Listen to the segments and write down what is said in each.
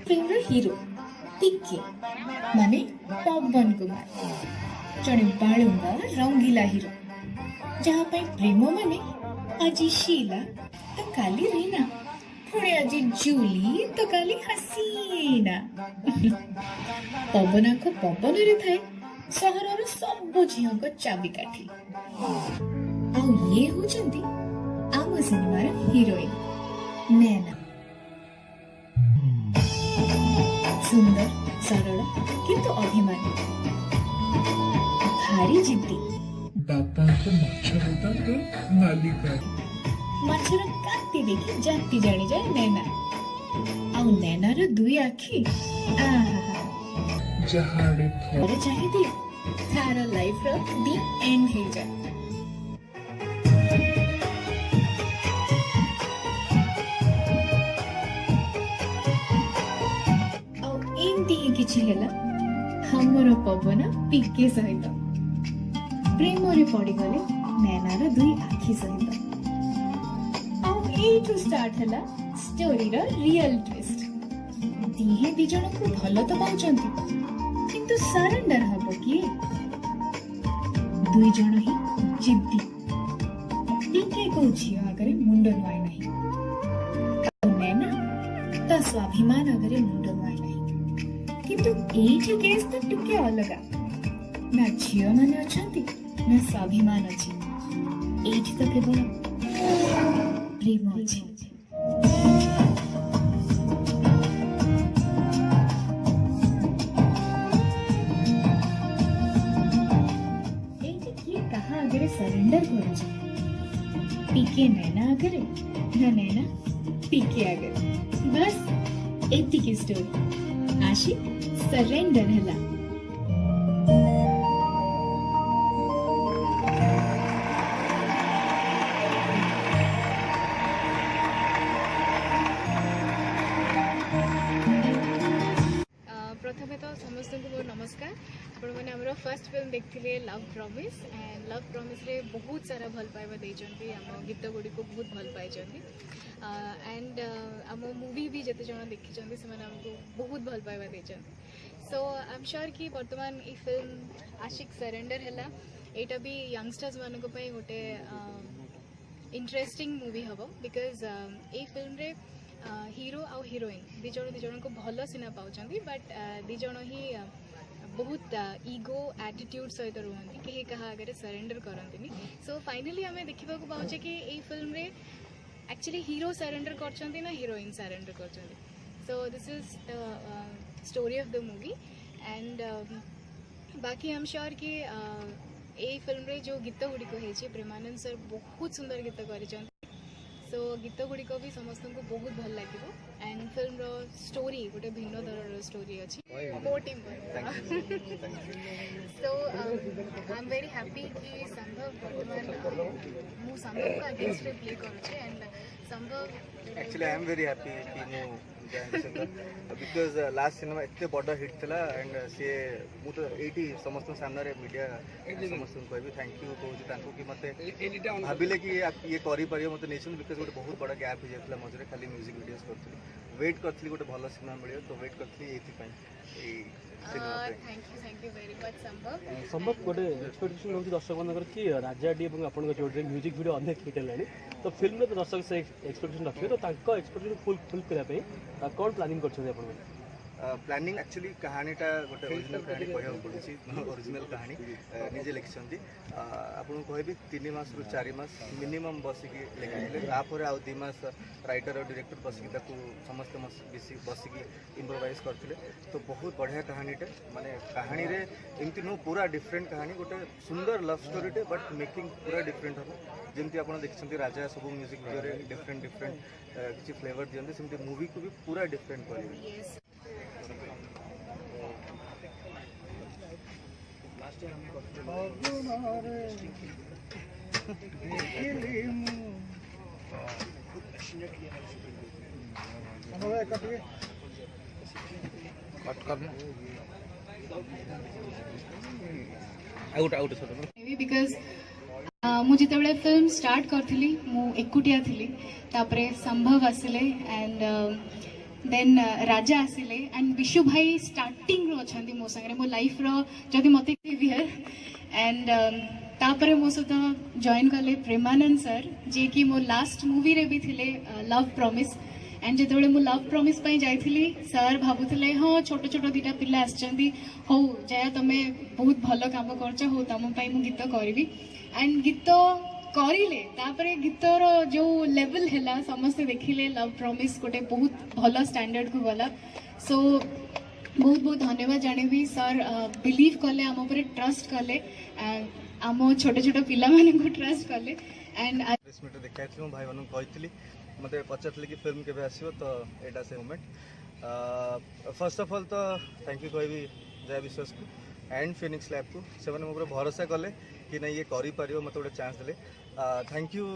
film hero पिके माने पवन कुमार जड़े बालुंगा रंगीला हीरो जहाँ प्रेम माने आज शीला तो काली रीना पुणे आज जूली तो काली हसीना पवन आंख पवन रे थाए सहर सब झील को चाबिकाठी ये होचंती आम सिनेमार हिरोइन नैना सुंदर सरल किंतु अभिमानी भारी जिद्दी बापाको मच्छरता तो मालिका मच्छर काटी देखी जाती जानी जाए नैना आउ नैनार दुई आखि जहाड़े थोड़े चाहिए थार लाइफ रो दी एंड हो जाए किछि हेला हमर पवन पिके सहित प्रेम रे पड़ी गले नैनार दुई आखि सहित एठू स्टार्ट हेला स्टोरी रो रियल ट्विस्ट दिहे दी जण को भलो तो पाउचंती किंतु सरेंडर हबो कि दुई जण ही जिद्दी पिके को झियो आगरे मुंड नुआई नहीं नैना ता स्वाभिमान आगरे मुंड नुआई नहीं किंतु एठी केस तो टिके अलगा ना झियो माने अछंती ना स्वाभिमान अछि एठी तो केवल प्रेम अछि एठी किए कहा आगे सरेंडर करू पीके नैना आगे ना नैना पीके आगे बस एती की स्टोरी आशी सरेंडर हला प्रथमे तो समस्त को बहुत नमस्कार आपण मैंने आम फर्स्ट फिल्म देखते love promise and love promise रे बहुत सारा भल पाइबा देइचंती आम गीत गुड़ी को बहुत भल पाइचंती एंड आम मूवी भी जिते जन देखी से आमको बहुत भल पाइबा देइचंती सो आई एम श्योर कि वर्तमान ये फिल्म आशिक सरेंडर है यहाँ भी यंगस्टर्स मान गोटे इंटरेस्टिंग मूवी हम बिकज ये फिल्म रे हीरो आउ हीरोइन दी जन को भल सिना पाँच बट दी जन ही बहुत ईगो एटीट्यूड सहित रुहति कहीं क्या आगे सरेंडर करती सो फाइनली आम देखा पाचे कि ये फिल्म रे एक्चुअली हीरो सरेंडर करछंती ना हीरोइन सरेंडर करछंती so this is the story of the movie and बाकी आई एम श्योर कि ये फिल्म रे जो गीत गुड़िक होती प्रेमानंद सर बहुत सुंदर गीत कर सो गीत गुड़िक भी समस्त को बहुत भल लगे एंड फिल्म रो स्टोरी गोटे भिन्न धरण स्टोरी अच्छी मो team so I am very happy कि संभव वर्तमान मु संभव का अगेंस्ट रे प्ले करूँ एंड संभव actually I am very happy कि मु बिकज लास्ट सिनेमा एत बड़ हिट थी एंड सी मुझे ये समस्त सामने मीडिया समस्त कहबी थैंक यू कहूँ कि मत भाविले कि ये कर मत नहीं बिकज गोटे बहुत बड़ा गैप हो जाता मझे खाली म्यूजिक वीडियोस करी वेट करी गोटे भल सिनेमा मिले तो वेट करी थैंक यू वेरी मच संभव संभव गोटे एक्सपेक्टेशन होती दर्शक मान कि राजा डी और आपन जोड़े म्यूजिक वीडियो अनेक हिट है तो फिल्म में तो दर्शक से एक्सपेक्टेशन रखिए तो एक्सपेक्टेशन फुल करने कौन प्लानिंग कर प्लानिंग एक्चुअली कहानीटा गोटे ओरिजिनल कहानी कहूँ पड़ी ओरिजिनल कहानी निजे लिखिं आपको कहबी 3 मास रु 4 मास मिनिमम बसिकी लिखी तापर आउ 2 मास राइटर और डायरेक्टर बसिकी समस्त बसिकी इम्प्रोवाइज करते तो बहुत बढ़िया कहानीटे माने कहानी रे एमती नु पूरा डिफरेंट कहानी गोटे सुंदर लव स्टोरीटे बट मेकिंग पूरा डिफरेंट हम जमी आप देखते राजा सब म्यूजिक वीडियो डिफरेंट डिफरेंट किसी फ्लेवर दिखते सेमती मूवी को भी पूरा डिफरेंट कर बिकज मुझे जिते फिल्म स्टार्ट करी मु एकुटिया थी तापरे संभव आसिले एंड देन राजा आसिले एंड विशु भाई स्टार्टिंग रो अछंती मो संगे मो लाइफ रो जदि मते बिहेयर एंड तापरे मो सहित जॉइन कले प्रेमानंद सर जे कि मो लास्ट मूवी रे भी थिले लव प्रॉमिस एंड जेतबेले मु लव प्रॉमिस पई जाइथिली सर भाबुथिले हाँ छोट छोट दीटा पिला आछंती हो जया तमे बहुत भलो काम करछ हो तम पई मु गीत करबी एंड गीत करिले तापरे गीतर जो लेवल हैला समस्त देखिले लव प्रॉमिस गोटे बहुत भलो स्टैंडर्ड को गला सो बहुत बहुत धन्यवाद जानेबी सर बिलीव कले आम ऊपर ट्रस्ट कले आम छोट छोट पिला माने को ट्रस्ट कले एंड प्रेस मीट देखाई मो भाई मान कही मत पचार कि फिल्म के आसो तो यहाँ से मोमेंट फर्स्ट ऑफ ऑल तो थैंक यू कहि जया विश्वास को एंड फिनिक्स लैब को से मो भरोसा कले कि नहीं ये कर मत गोटे chance they thank you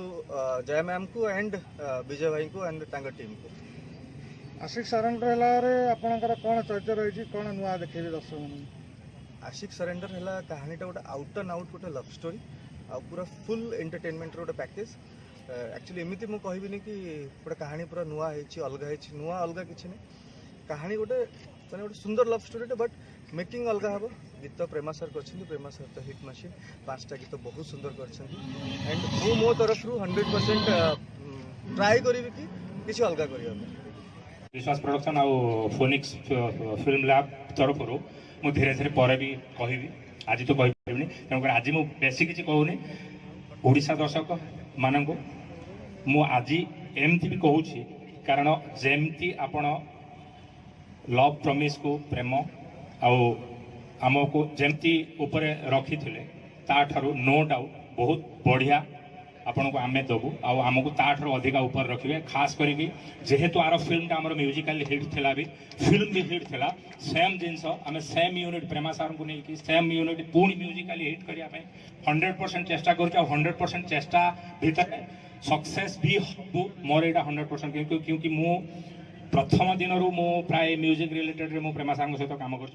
Jaya ma'am को एंड विजय भाई को एंड टीम को आशिक सरेंडर आपणकर कौन चर्चा रही कौन नुआ देखे दर्शक आशिक सरेंडर है कहानीटा गोटे आउट एंड आउट गोटे लव स्टोरी आ पूरा फुल एंटरटेनमेंट गोटे पैकेज एक्चुअली एमती मुझे कहबिनी कि गोटे कहानी पूरा नुआ अलग नुआ अलग किसी नहीं कहानी गोटे मैंने गोटे सुंदर लव स्टोरी बट मेकिंग अलग हम गीत प्रेमा सर कर प्रेमा सर तो हिट मशीन 5टा गीत बहुत सुंदर कर एंड मु मो तरफ 100% ट्राए करी कि किसी अलग करने विश्वास प्रोडक्शन आउ फोनिक्स फिल्म लैब तरफ मुझे धीरे धीरे पर भी कहि आज तो कहीपरि तेणुक आज मुझे बेसी किसी कहूनी ओडिशा दर्शक मान मु आज एमती भी कहूँ कारण जमती आपण लव प्रमिस को प्रेम आमको जमती ऊपर रखी ताठारू नो डाउट बहुत बढ़िया आपण को आमे दबू आमको ताठारू अधिका ऊपर रखिए खास करके जेहेतु आर फिल्म आम म्यूजिकल हिट थिला भी फिल्म भी हिट थिला सेम जिनस आम सेम यूनिट प्रेमा सार को लेकिन सेम यूनिट पुणी म्यूजिकली हिट करने 100% चेष्टा कर 100% चेष्टा भीतर सक्सेस भी हबू मोर यहाँ 100% क्योंकि मु प्रथम दिन मु प्राय म्यूजिक रिलेटेड मु प्रेमा सार सहित काम कर